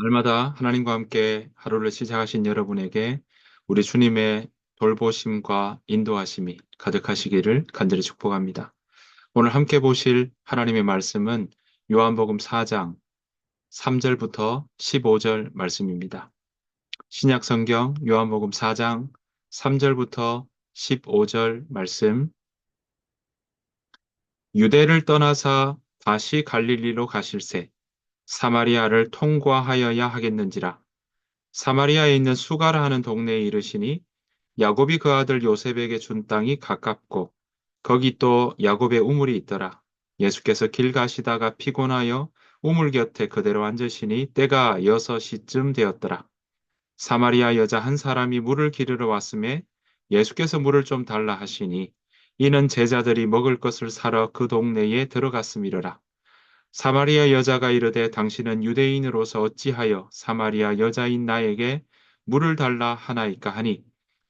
날마다 하나님과 함께 하루를 시작하신 여러분에게 우리 주님의 돌보심과 인도하심이 가득하시기를 간절히 축복합니다. 오늘 함께 보실 하나님의 말씀은 요한복음 4장 3절부터 15절 말씀입니다. 신약 성경 요한복음 4장 3절부터 15절 말씀. 유대를 떠나사 다시 갈릴리로 가실새 사마리아를 통과하여야 하겠는지라. 사마리아에 있는 수가라 하는 동네에 이르시니 야곱이 그 아들 요셉에게 준 땅이 가깝고 거기 또 야곱의 우물이 있더라. 예수께서 길 가시다가 피곤하여 우물 곁에 그대로 앉으시니 때가 6시쯤 되었더라. 사마리아 여자 한 사람이 물을 기르러 왔음에 예수께서 물을 좀 달라 하시니 이는 제자들이 먹을 것을 사러 그 동네에 들어갔음이러라. 사마리아 여자가 이르되 당신은 유대인으로서 어찌하여 사마리아 여자인 나에게 물을 달라 하나이까 하니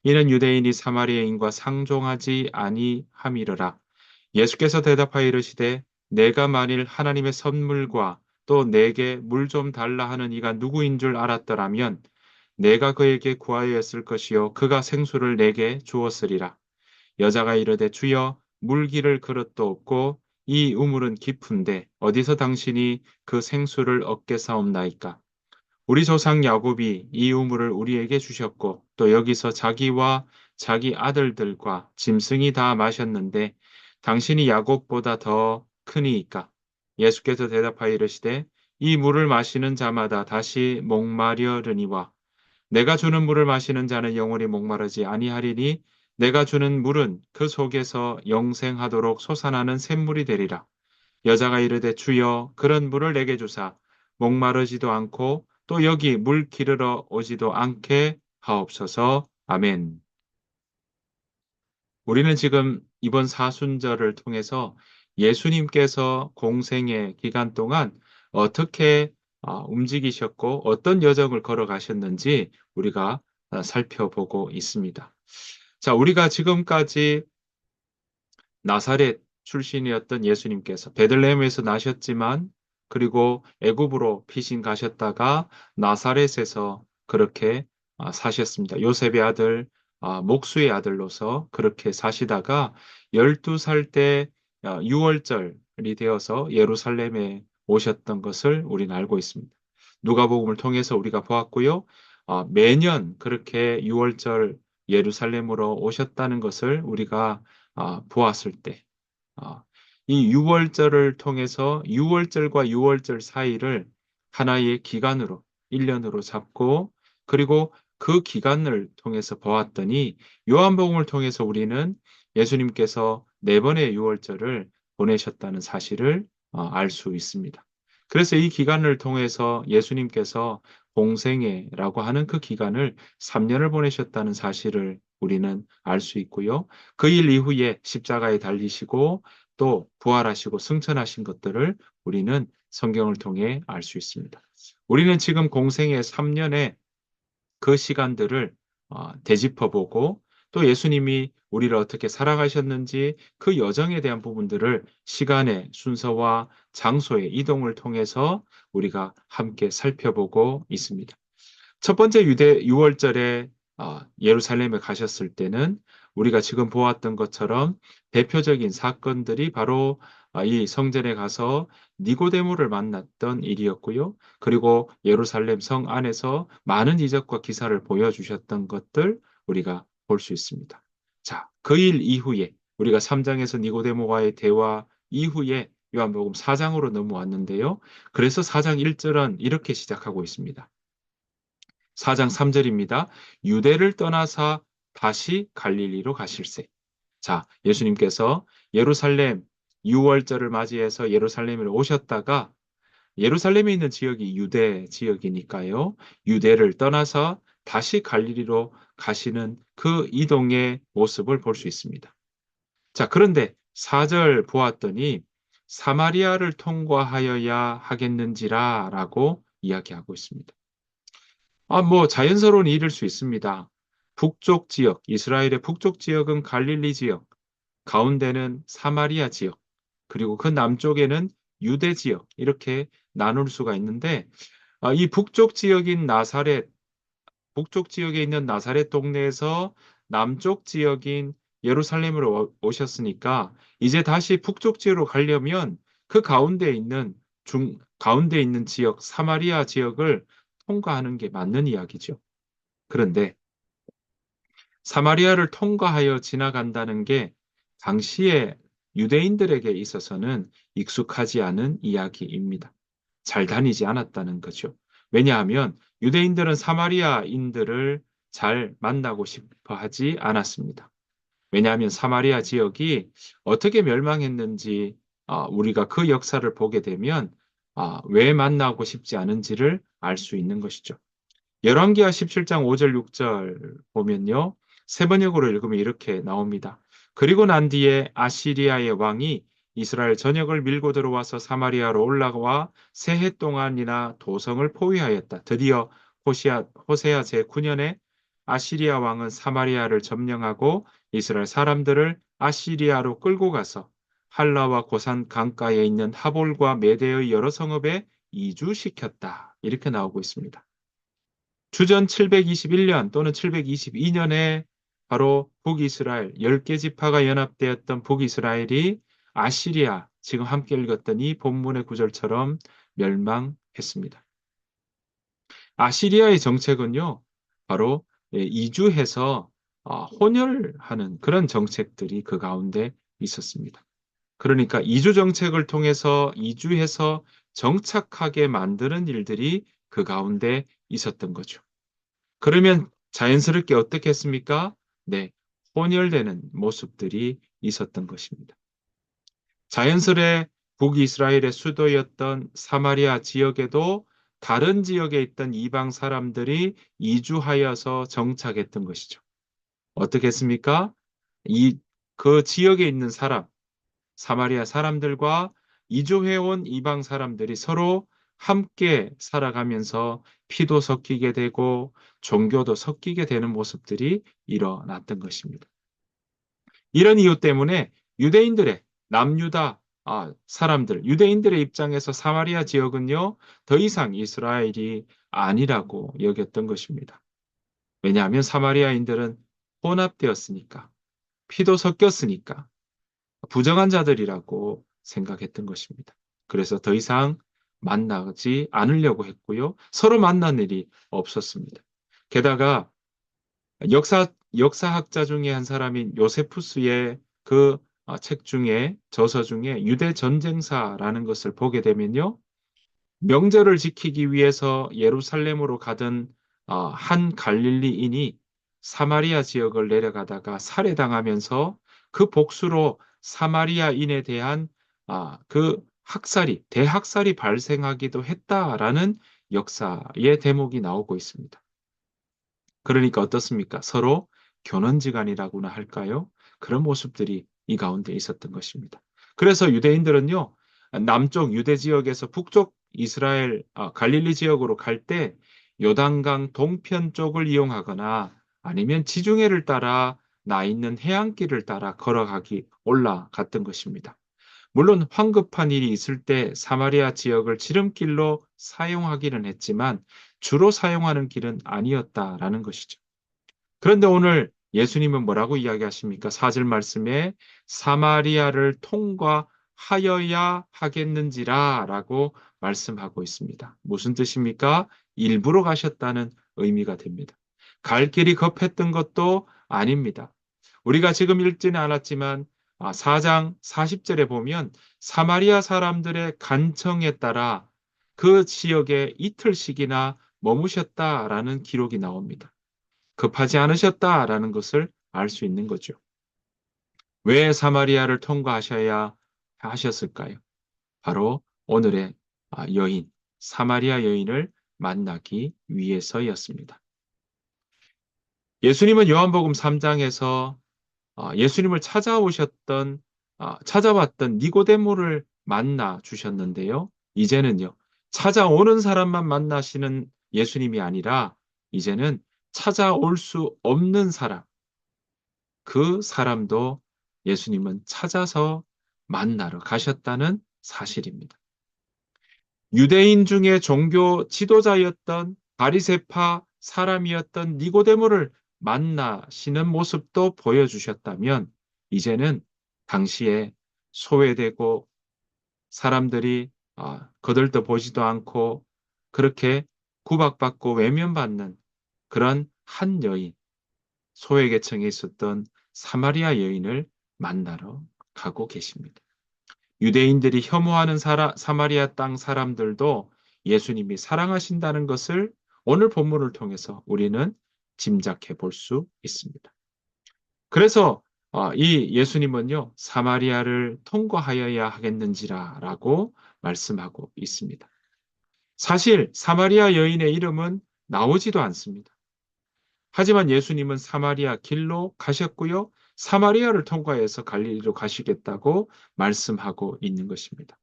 이는 유대인이 사마리아인과 상종하지 아니함이러라. 예수께서 대답하여 이르시되 내가 만일 하나님의 선물과 또 내게 물 좀 달라 하는 이가 누구인 줄 알았더라면 내가 그에게 구하였을 것이요 그가 생수를 내게 주었으리라. 여자가 이르되 주여 물 기를 그릇도 없고 이 우물은 깊은데 어디서 당신이 그 생수를 얻겠사옵나이까? 우리 조상 야곱이 이 우물을 우리에게 주셨고 또 여기서 자기와 자기 아들들과 짐승이 다 마셨는데 당신이 야곱보다 더 크니이까? 예수께서 대답하여 이르시되 이 물을 마시는 자마다 다시 목마르려니와 내가 주는 물을 마시는 자는 영원히 목마르지 아니하리니 내가 주는 물은 그 속에서 영생하도록 솟아나는 샘물이 되리라. 여자가 이르되 주여 그런 물을 내게 주사 목마르지도 않고 또 여기 물 기르러 오지도 않게 하옵소서. 아멘. 우리는 지금 이번 사순절을 통해서 예수님께서 공생의 기간 동안 어떻게 움직이셨고 어떤 여정을 걸어가셨는지 우리가 살펴보고 있습니다. 자, 우리가 지금까지 나사렛 출신이었던 예수님께서 베들레헴에서 나셨지만 그리고 애굽으로 피신 가셨다가 나사렛에서 그렇게 사셨습니다. 요셉의 아들, 목수의 아들로서 그렇게 사시다가 12살 때 6월절이 되어서 예루살렘에 오셨던 것을 우리는 알고 있습니다. 누가복음을 통해서 우리가 보았고요. 매년 그렇게 6월절 예루살렘으로 오셨다는 것을 우리가 보았을 때, 아, 이 6월절을 통해서 6월절과 6월절 사이를 하나의 기간으로, 1년으로 잡고, 그리고 그 기간을 통해서 보았더니, 요한복음을 통해서 우리는 예수님께서 네 번의 6월절을 보내셨다는 사실을 알 수 있습니다. 그래서 이 기간을 통해서 예수님께서 공생애라고 하는 그 기간을 3년을 보내셨다는 사실을 우리는 알 수 있고요. 그 일 이후에 십자가에 달리시고 또 부활하시고 승천하신 것들을 우리는 성경을 통해 알 수 있습니다. 우리는 지금 공생의 3년의 그 시간들을 되짚어보고 또 예수님이 우리를 어떻게 살아가셨는지 그 여정에 대한 부분들을 시간의 순서와 장소의 이동을 통해서 우리가 함께 살펴보고 있습니다. 첫 번째 유대 6월절에 예루살렘에 가셨을 때는 우리가 지금 보았던 것처럼 대표적인 사건들이 바로 이 성전에 가서 니고데모를 만났던 일이었고요. 그리고 예루살렘 성 안에서 많은 이적과 기사를 보여주셨던 것들 우리가 볼 수 있습니다. 자, 그 일 이후에 우리가 3장에서 니고데모와의 대화 이후에 요한복음 4장으로 넘어왔는데요. 그래서 4장 1절은 이렇게 시작하고 있습니다. 4장 3절입니다. 유대를 떠나사 다시 갈릴리로 가실세. 자, 예수님께서 예루살렘 6월절을 맞이해서 예루살렘에 오셨다가 예루살렘에 있는 지역이 유대 지역이니까요. 유대를 떠나서 다시 갈릴리로 가시는 그 이동의 모습을 볼 수 있습니다. 자, 그런데 4절 보았더니 사마리아를 통과하여야 하겠는지라 라고 이야기하고 있습니다. 뭐 자연스러운 일일 수 있습니다. 북쪽 지역, 이스라엘의 북쪽 지역은 갈릴리 지역, 가운데는 사마리아 지역, 그리고 그 남쪽에는 유대 지역, 이렇게 나눌 수가 있는데, 이 북쪽 지역인 나사렛, 북쪽 지역에 있는 나사렛 동네에서 남쪽 지역인 예루살렘으로 오셨으니까 이제 다시 북쪽 지역으로 가려면 그 가운데 있는 지역, 사마리아 지역을 통과하는 게 맞는 이야기죠. 그런데 사마리아를 통과하여 지나간다는 게 당시에 유대인들에게 있어서는 익숙하지 않은 이야기입니다. 잘 다니지 않았다는 거죠. 왜냐하면 유대인들은 사마리아인들을 잘 만나고 싶어 하지 않았습니다. 왜냐하면 사마리아 지역이 어떻게 멸망했는지 우리가 그 역사를 보게 되면 왜 만나고 싶지 않은지를 알 수 있는 것이죠. 열왕기하 17장 5절 6절 보면요. 세 번역으로 읽으면 이렇게 나옵니다. 그리고 난 뒤에 아시리아의 왕이 이스라엘 전역을 밀고 들어와서 사마리아로 올라와 세 해 동안이나 도성을 포위하였다. 드디어 호세아 제9년에 아시리아 왕은 사마리아를 점령하고 이스라엘 사람들을 아시리아로 끌고 가서 할라와 고산 강가에 있는 하볼과 메대의 여러 성읍에 이주시켰다. 이렇게 나오고 있습니다. 주전 721년 또는 722년에 바로 북이스라엘 10개 지파가 연합되었던 북이스라엘이 아시리아, 지금 함께 읽었던 이 본문의 구절처럼 멸망했습니다. 아시리아의 정책은요, 바로 이주해서 혼혈하는 그런 정책들이 그 가운데 있었습니다. 그러니까 이주 정책을 통해서 이주해서 정착하게 만드는 일들이 그 가운데 있었던 거죠. 그러면 자연스럽게 어떻게 했습니까? 네, 혼혈되는 모습들이 있었던 것입니다. 자연스레 북이스라엘의 수도였던 사마리아 지역에도 다른 지역에 있던 이방 사람들이 이주하여서 정착했던 것이죠. 어떻게 했습니까? 그 지역에 있는 사마리아 사람들과 이주해온 이방 사람들이 서로 함께 살아가면서 피도 섞이게 되고 종교도 섞이게 되는 모습들이 일어났던 것입니다. 이런 이유 때문에 유대인들의 남유다 사람들, 유대인들의 입장에서 사마리아 지역은요, 더 이상 이스라엘이 아니라고 여겼던 것입니다. 왜냐하면 사마리아인들은 혼합되었으니까, 피도 섞였으니까, 부정한 자들이라고 생각했던 것입니다. 그래서 더 이상 만나지 않으려고 했고요. 서로 만난 일이 없었습니다. 게다가 역사학자 중에 한 사람인 요세푸스의 그 책 중에 저서 중에 유대 전쟁사라는 것을 보게 되면요. 명절을 지키기 위해서 예루살렘으로 가던 한 갈릴리인이 사마리아 지역을 내려가다가 살해당하면서 그 복수로 사마리아인에 대한 그 대학살이 발생하기도 했다라는 역사의 대목이 나오고 있습니다. 그러니까 어떻습니까? 서로 견원지간이라고나 할까요? 그런 모습들이 이 가운데 있었던 것입니다. 그래서 유대인들은요, 남쪽 유대 지역에서 북쪽 이스라엘, 갈릴리 지역으로 갈 때 요단강 동편 쪽을 이용하거나 아니면 지중해를 따라 나 있는 해안길을 따라 올라갔던 것입니다. 물론 황급한 일이 있을 때 사마리아 지역을 지름길로 사용하기는 했지만 주로 사용하는 길은 아니었다라는 것이죠. 그런데 오늘 예수님은 뭐라고 이야기하십니까? 4절 말씀에 사마리아를 통과하여야 하겠는지라 라고 말씀하고 있습니다. 무슨 뜻입니까? 일부러 가셨다는 의미가 됩니다. 갈 길이 급했던 것도 아닙니다. 우리가 지금 읽지는 않았지만 4장 40절에 보면 사마리아 사람들의 간청에 따라 그 지역에 이틀씩이나 머무셨다라는 기록이 나옵니다. 급하지 않으셨다라는 것을 알 수 있는 거죠. 왜 사마리아를 통과하셔야 하셨을까요? 바로 오늘의 여인, 사마리아 여인을 만나기 위해서였습니다. 예수님은 요한복음 3장에서 예수님을 찾아왔던 니고데모를 만나 주셨는데요. 이제는요, 찾아오는 사람만 만나시는 예수님이 아니라 이제는 찾아올 수 없는 사람, 그 사람도 예수님은 찾아서 만나러 가셨다는 사실입니다. 유대인 중에 종교 지도자였던 바리새파 사람이었던 니고데모를 만나시는 모습도 보여주셨다면 이제는 당시에 소외되고 사람들이 거들떠 보지도 않고 그렇게 구박받고 외면받는 그런 한 여인, 소외계층에 있었던 사마리아 여인을 만나러 가고 계십니다. 유대인들이 혐오하는 사마리아 땅 사람들도 예수님이 사랑하신다는 것을 오늘 본문을 통해서 우리는 짐작해 볼 수 있습니다. 그래서 이 예수님은요, 사마리아를 통과하여야 하겠는지라라고 말씀하고 있습니다. 사실 사마리아 여인의 이름은 나오지도 않습니다. 하지만 예수님은 사마리아 길로 가셨고요. 사마리아를 통과해서 갈릴리로 가시겠다고 말씀하고 있는 것입니다.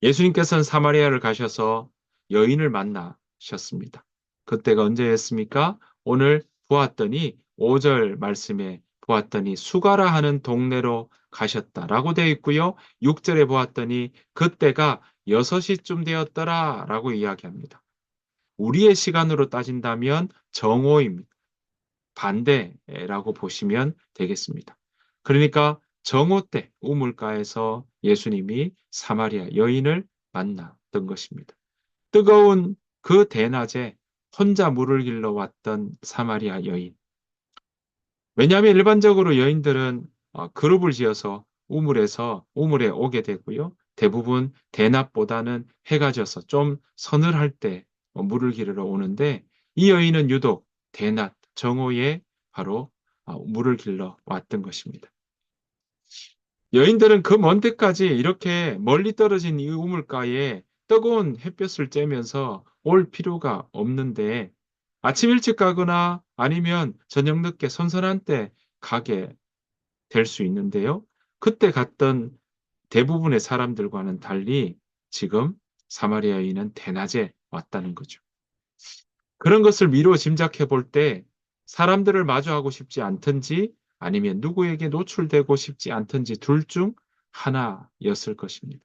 예수님께서는 사마리아를 가셔서 여인을 만나셨습니다. 그때가 언제였습니까? 오늘 보았더니 5절 말씀에 보았더니 수가라 하는 동네로 가셨다라고 되어 있고요. 6절에 보았더니 그때가 6시쯤 되었더라라고 이야기합니다. 우리의 시간으로 따진다면 정오입니다. 반대라고 보시면 되겠습니다. 그러니까 정오 때 우물가에서 예수님이 사마리아 여인을 만났던 것입니다. 뜨거운 그 대낮에 혼자 물을 길러 왔던 사마리아 여인. 왜냐하면 일반적으로 여인들은 그룹을 지어서 우물에 오게 되고요. 대부분 대낮보다는 해가 져서 좀 서늘할 때 물을 기르러 오는데 이 여인은 유독 대낮 정오에 바로 물을 길러 왔던 것입니다. 여인들은 그 먼 데까지 이렇게 멀리 떨어진 이 우물가에 뜨거운 햇볕을 쬐면서 올 필요가 없는데 아침 일찍 가거나 아니면 저녁 늦게 선선한 때 가게 될 수 있는데요. 그때 갔던 대부분의 사람들과는 달리 지금 사마리아 여인은 대낮에 왔다는 거죠. 그런 것을 미루어 짐작해 볼 때 사람들을 마주하고 싶지 않든지 아니면 누구에게 노출되고 싶지 않든지 둘 중 하나였을 것입니다.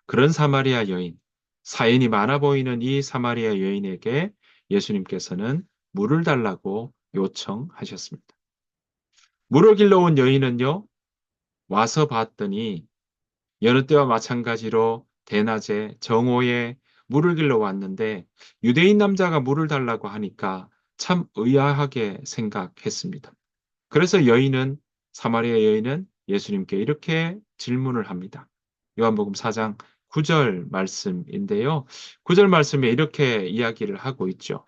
그런 사마리아 여인, 사연이 많아 보이는 이 사마리아 여인에게 예수님께서는 물을 달라고 요청하셨습니다. 물을 길러온 여인은요, 와서 봤더니 여느 때와 마찬가지로 대낮에 정오에 물을 길러 왔는데 유대인 남자가 물을 달라고 하니까 참 의아하게 생각했습니다. 그래서 사마리아 여인은 예수님께 이렇게 질문을 합니다. 요한복음 4장 9절 말씀인데요. 9절 말씀에 이렇게 이야기를 하고 있죠.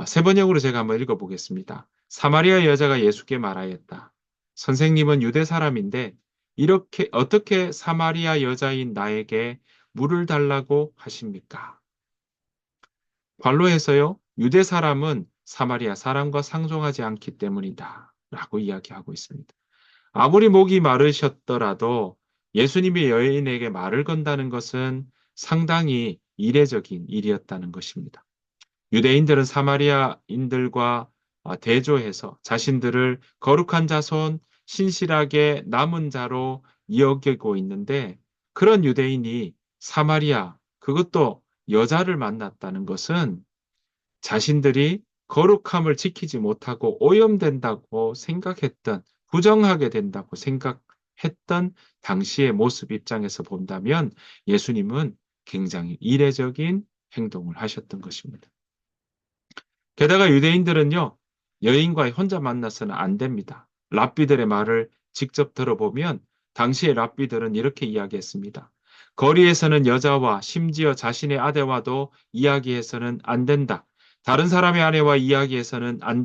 세 번역으로 제가 한번 읽어보겠습니다. 사마리아 여자가 예수께 말하였다. 선생님은 유대 사람인데 어떻게 사마리아 여자인 나에게 물을 달라고 하십니까? 관로에서요, 유대 사람은 사마리아 사람과 상종하지 않기 때문이다. 라고 이야기하고 있습니다. 아무리 목이 마르셨더라도 예수님이 여인에게 말을 건다는 것은 상당히 이례적인 일이었다는 것입니다. 유대인들은 사마리아인들과 대조해서 자신들을 거룩한 자손, 신실하게 남은 자로 여기고 있는데 그런 유대인이 사마리아, 그것도 여자를 만났다는 것은 자신들이 거룩함을 지키지 못하고 오염된다고 생각했던, 부정하게 된다고 생각했던 당시의 모습 입장에서 본다면 예수님은 굉장히 이례적인 행동을 하셨던 것입니다. 게다가 유대인들은요, 여인과 혼자 만나서는 안 됩니다. 랍비들의 말을 직접 들어보면 당시의 랍비들은 이렇게 이야기했습니다. 거리에서는 여자와 심지어 자신의 아내와도 이야기해서는 안 된다. 다른 사람의 아내와 이야기해서는 안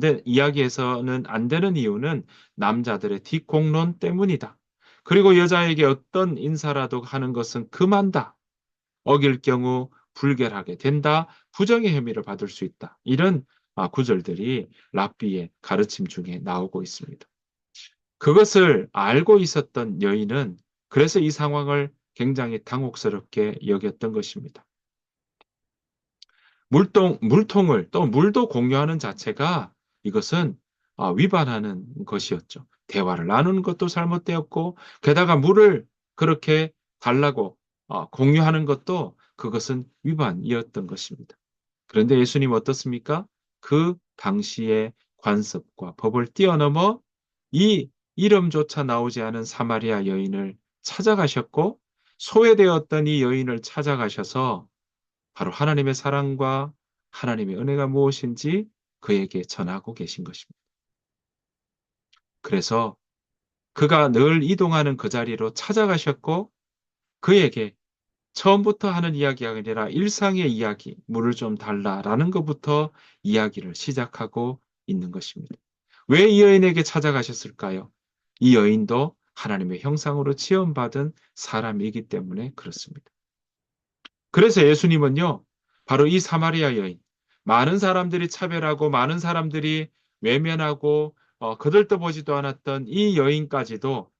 되는 이유는 남자들의 뒷공론 때문이다. 그리고 여자에게 어떤 인사라도 하는 것은 금한다. 어길 경우 불결하게 된다. 부정의 혐의를 받을 수 있다. 이런 구절들이 랍비의 가르침 중에 나오고 있습니다. 그것을 알고 있었던 여인은 그래서 이 상황을 굉장히 당혹스럽게 여겼던 것입니다. 물통을 또 물도 공유하는 자체가 이것은 위반하는 것이었죠. 대화를 나누는 것도 잘못되었고 게다가 물을 그렇게 달라고 공유하는 것도 그것은 위반이었던 것입니다. 그런데 예수님 어떻습니까? 그 당시의 관습과 법을 뛰어넘어 이 이름조차 나오지 않은 사마리아 여인을 찾아가셨고, 소외되었던 이 여인을 찾아가셔서 바로 하나님의 사랑과 하나님의 은혜가 무엇인지 그에게 전하고 계신 것입니다. 그래서 그가 늘 이동하는 그 자리로 찾아가셨고, 그에게 처음부터 하는 이야기가 아니라 일상의 이야기, 물을 좀 달라라는 것부터 이야기를 시작하고 있는 것입니다. 왜 이 여인에게 찾아가셨을까요? 이 여인도 하나님의 형상으로 지음받은 사람이기 때문에 그렇습니다. 그래서 예수님은요, 바로 이 사마리아 여인, 많은 사람들이 차별하고 많은 사람들이 외면하고 거들떠보지도 않았던 이 여인까지도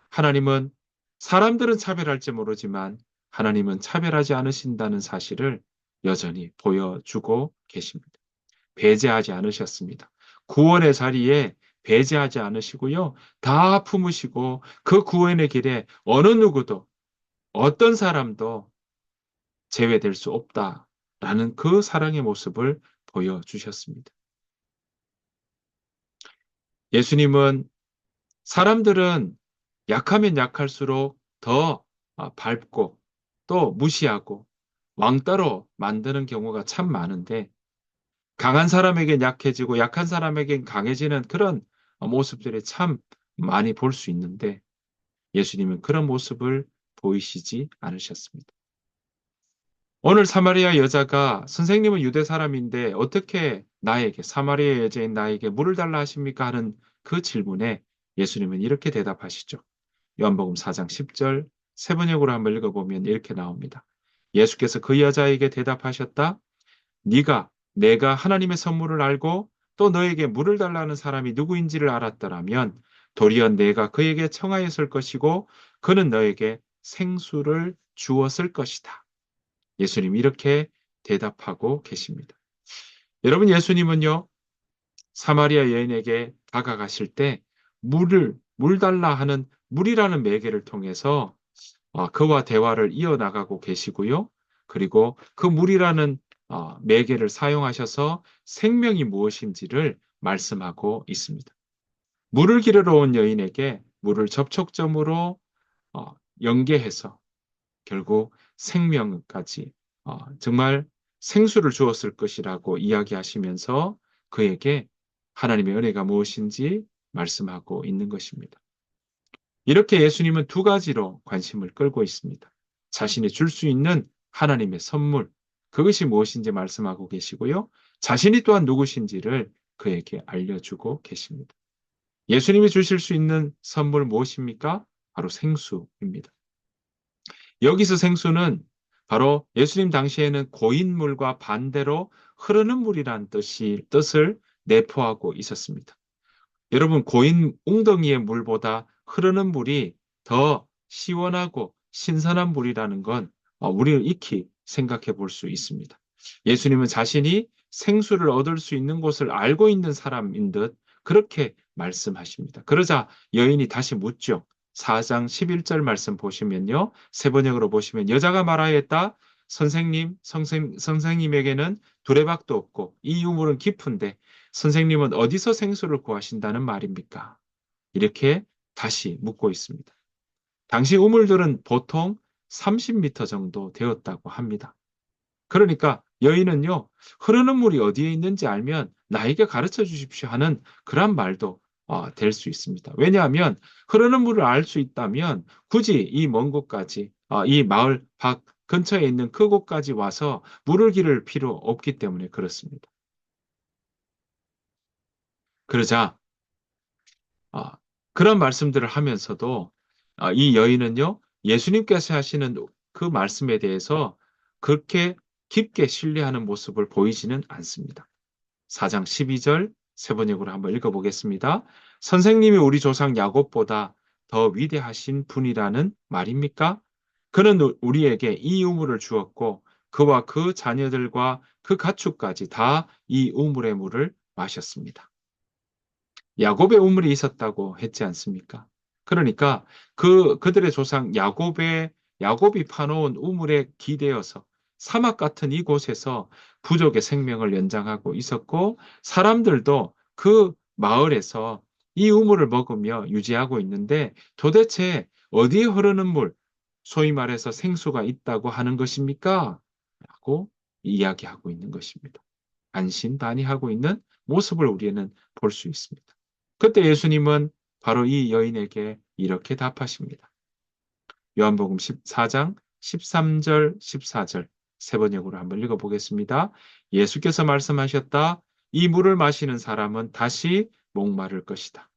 하나님은, 사람들은 차별할지 모르지만 하나님은 차별하지 않으신다는 사실을 여전히 보여주고 계십니다. 배제하지 않으셨습니다. 구원의 자리에 배제하지 않으시고요. 다 품으시고 그 구원의 길에 어느 누구도, 어떤 사람도 제외될 수 없다라는 그 사랑의 모습을 보여주셨습니다. 예수님은, 사람들은 약하면 약할수록 더 밟고 또 무시하고 왕따로 만드는 경우가 참 많은데, 강한 사람에겐 약해지고 약한 사람에겐 강해지는 그런 모습들이 참 많이 볼 수 있는데, 예수님은 그런 모습을 보이시지 않으셨습니다. 오늘 사마리아 여자가 선생님은 유대 사람인데 어떻게 나에게, 사마리아 여자인 나에게 물을 달라 하십니까? 하는 그 질문에 예수님은 이렇게 대답하시죠. 요한복음 4장 10절 세 번역으로 한번 읽어보면 이렇게 나옵니다. 예수께서 그 여자에게 대답하셨다. 네가 내가 하나님의 선물을 알고 또 너에게 물을 달라는 사람이 누구인지를 알았더라면 도리어 내가 그에게 청하였을 것이고 그는 너에게 생수를 주었을 것이다. 예수님 이렇게 대답하고 계십니다. 여러분, 예수님은요, 사마리아 여인에게 다가가실 때 물 달라 하는, 물이라는 매개를 통해서 그와 대화를 이어나가고 계시고요. 그리고 그 물이라는 매개를 사용하셔서 생명이 무엇인지를 말씀하고 있습니다. 물을 기르러 온 여인에게 물을 접촉점으로 연계해서 결국 생명까지, 정말 생수를 주었을 것이라고 이야기하시면서 그에게 하나님의 은혜가 무엇인지 말씀하고 있는 것입니다. 이렇게 예수님은 두 가지로 관심을 끌고 있습니다. 자신이 줄 수 있는 하나님의 선물, 그것이 무엇인지 말씀하고 계시고요. 자신이 또한 누구신지를 그에게 알려주고 계십니다. 예수님이 주실 수 있는 선물 무엇입니까? 바로 생수입니다. 여기서 생수는 바로 예수님 당시에는 고인물과 반대로 흐르는 물이란 뜻을 내포하고 있었습니다. 여러분, 고인 웅덩이의 물보다 흐르는 물이 더 시원하고 신선한 물이라는 건 우리는 익히 생각해 볼 수 있습니다. 예수님은 자신이 생수를 얻을 수 있는 곳을 알고 있는 사람인 듯 그렇게 말씀하십니다. 그러자 여인이 다시 묻죠. 4장 11절 말씀 보시면요. 세 번역으로 보시면 여자가 말하였다. 선생님에게는 두레박도 없고 이 유물은 깊은데 선생님은 어디서 생수를 구하신다는 말입니까? 이렇게 다시 묻고 있습니다. 당시 우물들은 보통 30m 정도 되었다고 합니다. 그러니까 여인은요, 흐르는 물이 어디에 있는지 알면 나에게 가르쳐 주십시오 하는 그런 말도 될 수 있습니다. 왜냐하면 흐르는 물을 알 수 있다면 굳이 이 먼 곳까지, 이 마을 밖 근처에 있는 그곳까지 와서 물을 기를 필요 없기 때문에 그렇습니다. 그러자 아, 그런 말씀들을 하면서도 이 여인은요, 예수님께서 하시는 그 말씀에 대해서 그렇게 깊게 신뢰하는 모습을 보이지는 않습니다. 4장 12절 세 번역으로 한번 읽어보겠습니다. 선생님이 우리 조상 야곱보다 더 위대하신 분이라는 말입니까? 그는 우리에게 이 우물을 주었고 그와 그 자녀들과 그 가축까지 다 이 우물의 물을 마셨습니다. 야곱의 우물이 있었다고 했지 않습니까? 그러니까 그들의 조상 야곱의 야곱이 파놓은 우물에 기대어서 사막 같은 이곳에서 부족의 생명을 연장하고 있었고 사람들도 그 마을에서 이 우물을 먹으며 유지하고 있는데 도대체 어디에 흐르는 물, 소위 말해서 생수가 있다고 하는 것입니까? 라고 이야기하고 있는 것입니다. 안심반의하고 있는 모습을 우리는 볼 수 있습니다. 그때 예수님은 바로 이 여인에게 이렇게 답하십니다. 요한복음 14장 13절, 14절 세 번역으로 한번 읽어보겠습니다. 예수께서 말씀하셨다. 이 물을 마시는 사람은 다시 목마를 것이다.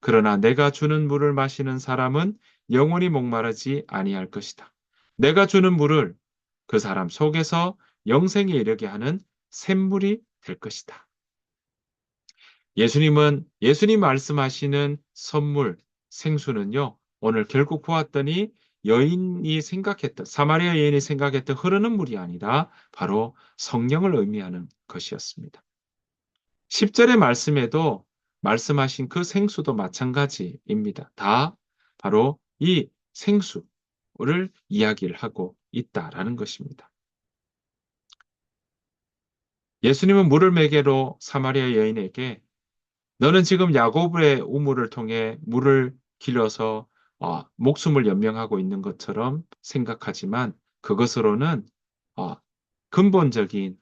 그러나 내가 주는 물을 마시는 사람은 영원히 목마르지 아니할 것이다. 내가 주는 물을 그 사람 속에서 영생에 이르게 하는 샘물이 될 것이다. 예수님 말씀하시는 선물, 생수는요, 오늘 결국 보았더니 사마리아 여인이 생각했던 흐르는 물이 아니라 바로 성령을 의미하는 것이었습니다. 10절의 말씀에도 말씀하신 그 생수도 마찬가지입니다. 다 바로 이 생수를 이야기를 하고 있다라는 것입니다. 예수님은 물을 매개로 사마리아 여인에게 너는 지금 야곱의 우물을 통해 물을 길어서 목숨을 연명하고 있는 것처럼 생각하지만 그것으로는 어, 근본적인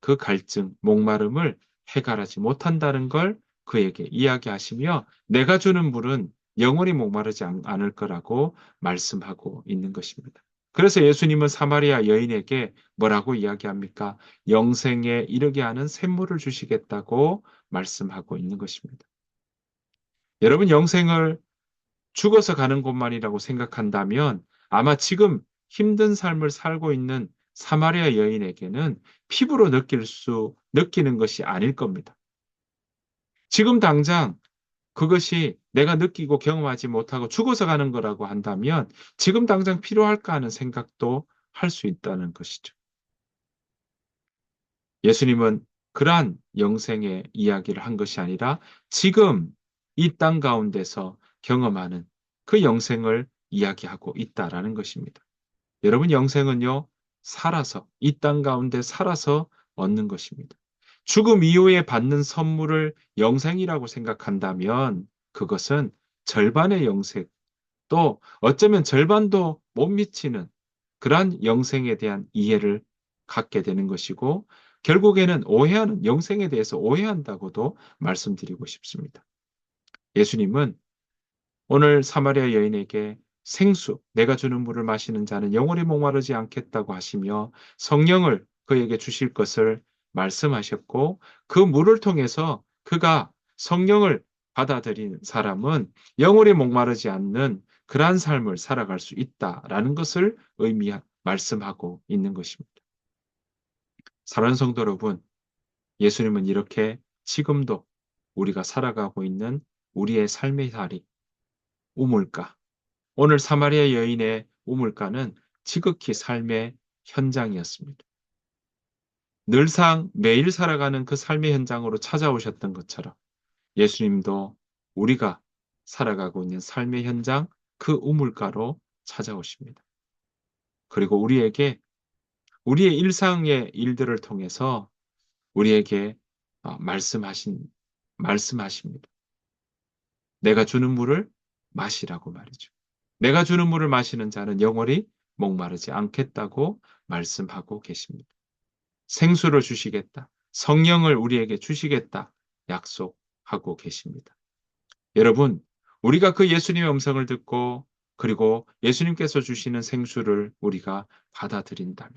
그 갈증, 목마름을 해결하지 못한다는 걸 그에게 이야기하시며 내가 주는 물은 영원히 목마르지 않을 거라고 말씀하고 있는 것입니다. 그래서 예수님은 사마리아 여인에게 뭐라고 이야기합니까? 영생에 이르게 하는 샘물을 주시겠다고 말씀하고 있는 것입니다. 여러분, 영생을 죽어서 가는 곳만이라고 생각한다면 아마 지금 힘든 삶을 살고 있는 사마리아 여인에게는 피부로 느끼는 것이 아닐 겁니다. 지금 당장 그것이 내가 느끼고 경험하지 못하고 죽어서 가는 거라고 한다면 지금 당장 필요할까 하는 생각도 할 수 있다는 것이죠. 예수님은 그러한 영생의 이야기를 한 것이 아니라 지금 이 땅 가운데서 경험하는 그 영생을 이야기하고 있다라는 것입니다. 여러분, 영생은요, 이 땅 가운데 살아서 얻는 것입니다. 죽음 이후에 받는 선물을 영생이라고 생각한다면 그것은 절반의 영생, 또 어쩌면 절반도 못 미치는 그러한 영생에 대한 이해를 갖게 되는 것이고 결국에는 영생에 대해서 오해한다고도 말씀드리고 싶습니다. 예수님은 오늘 사마리아 여인에게 생수, 내가 주는 물을 마시는 자는 영원히 목마르지 않겠다고 하시며 성령을 그에게 주실 것을 말씀하셨고 그 물을 통해서 그가 성령을 받아들인 사람은 영원히 목마르지 않는 그러한 삶을 살아갈 수 있다라는 것을 말씀하고 있는 것입니다. 사랑하는 성도 여러분, 예수님은 이렇게 지금도 우리가 살아가고 있는 우리의 삶의 자리, 우물가, 오늘 사마리아 여인의 우물가는 지극히 삶의 현장이었습니다. 늘상 매일 살아가는 그 삶의 현장으로 찾아오셨던 것처럼 예수님도 우리가 살아가고 있는 삶의 현장, 그 우물가로 찾아오십니다. 그리고 우리의 일상의 일들을 통해서 우리에게 말씀하십니다. 내가 주는 물을 마시라고 말이죠. 내가 주는 물을 마시는 자는 영원히 목마르지 않겠다고 말씀하고 계십니다. 생수를 주시겠다. 성령을 우리에게 주시겠다. 약속하고 계십니다. 여러분, 우리가 그 예수님의 음성을 듣고 그리고 예수님께서 주시는 생수를 우리가 받아들인다면,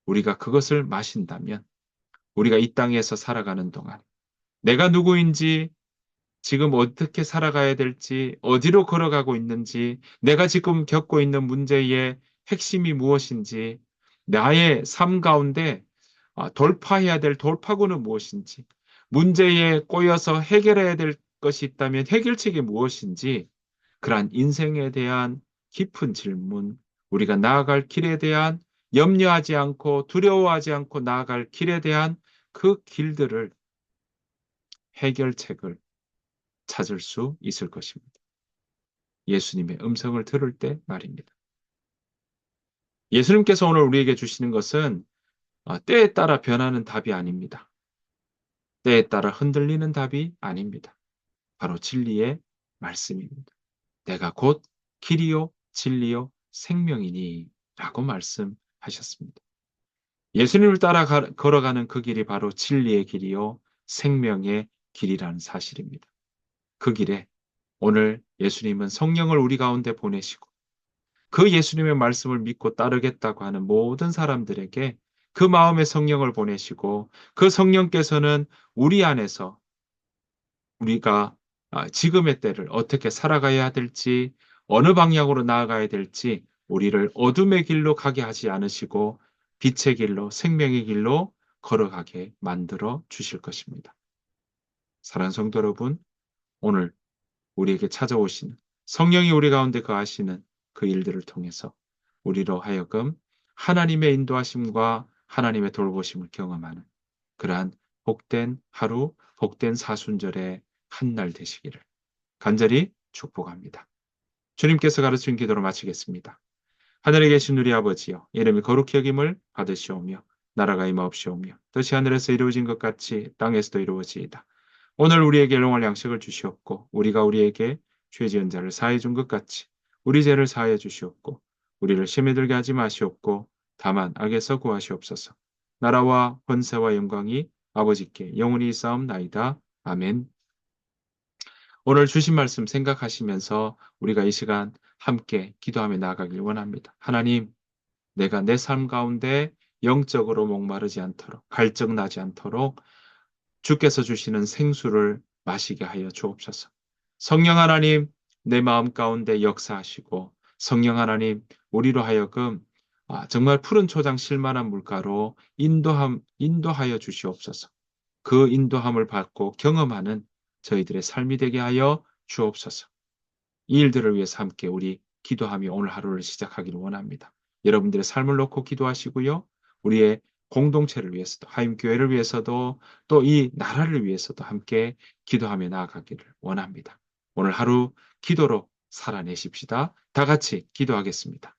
우리가 그것을 마신다면, 우리가 이 땅에서 살아가는 동안 내가 누구인지 지금 어떻게 살아가야 될지, 어디로 걸어가고 있는지, 내가 지금 겪고 있는 문제의 핵심이 무엇인지, 나의 삶 가운데 돌파해야 될 돌파구는 무엇인지, 문제에 꼬여서 해결해야 될 것이 있다면 해결책이 무엇인지, 그러한 인생에 대한 깊은 질문, 우리가 나아갈 길에 대한 염려하지 않고 두려워하지 않고 나아갈 길에 대한 그 길들을 해결책을 찾을 수 있을 것입니다. 예수님의 음성을 들을 때 말입니다. 예수님께서 오늘 우리에게 주시는 것은 때에 따라 변하는 답이 아닙니다. 때에 따라 흔들리는 답이 아닙니다. 바로 진리의 말씀입니다. 내가 곧 길이요 진리요 생명이니 라고 말씀하셨습니다. 예수님을 따라 걸어가는 그 길이 바로 진리의 길이요 생명의 길이라는 사실입니다. 그 길에 오늘 예수님은 성령을 우리 가운데 보내시고 그 예수님의 말씀을 믿고 따르겠다고 하는 모든 사람들에게 그 마음의 성령을 보내시고 그 성령께서는 우리 안에서 우리가 지금의 때를 어떻게 살아가야 될지, 어느 방향으로 나아가야 될지 우리를 어둠의 길로 가게 하지 않으시고 빛의 길로, 생명의 길로 걸어가게 만들어 주실 것입니다. 사랑하는 성도 여러분, 오늘 우리에게 찾아오시는 성령이 우리 가운데 거하시는 그 일들을 통해서 우리로 하여금 하나님의 인도하심과 하나님의 돌보심을 경험하는 그러한 복된 하루, 복된 사순절의 한 날 되시기를 간절히 축복합니다. 주님께서 가르친 기도로 마치겠습니다. 하늘에 계신 우리 아버지여, 이름이 거룩히 여김을 받으시오며 나라가 임하옵시오며 뜻이 하늘에서 이루어진 것 같이 땅에서도 이루어지이다. 오늘 우리에게 일용할 양식을 주시옵고 우리가 우리에게 죄 지은 자를 사하여 준 것 같이 우리 죄를 사하여 주시옵고 우리를 시험에 들게 하지 마시옵고 다만 악에서 구하시옵소서. 나라와 권세와 영광이 아버지께 영원히 있사옵나이다. 아멘. 오늘 주신 말씀 생각하시면서 우리가 이 시간 함께 기도하며 나아가길 원합니다. 하나님, 내가 내 삶 가운데 영적으로 목마르지 않도록, 갈증 나지 않도록 주께서 주시는 생수를 마시게 하여 주옵소서. 성령 하나님, 내 마음 가운데 역사하시고, 성령 하나님, 우리로 하여금 정말 푸른 초장 실만한 물가로 인도하여 주시옵소서. 그 인도함을 받고 경험하는 저희들의 삶이 되게 하여 주옵소서. 이 일들을 위해서 함께 우리 기도하며 오늘 하루를 시작하기를 원합니다. 여러분들의 삶을 놓고 기도하시고요. 우리의 공동체를 위해서도, 하임교회를 위해서도, 또 이 나라를 위해서도 함께 기도하며 나아가기를 원합니다. 오늘 하루 기도로 살아내십시다. 다 같이 기도하겠습니다.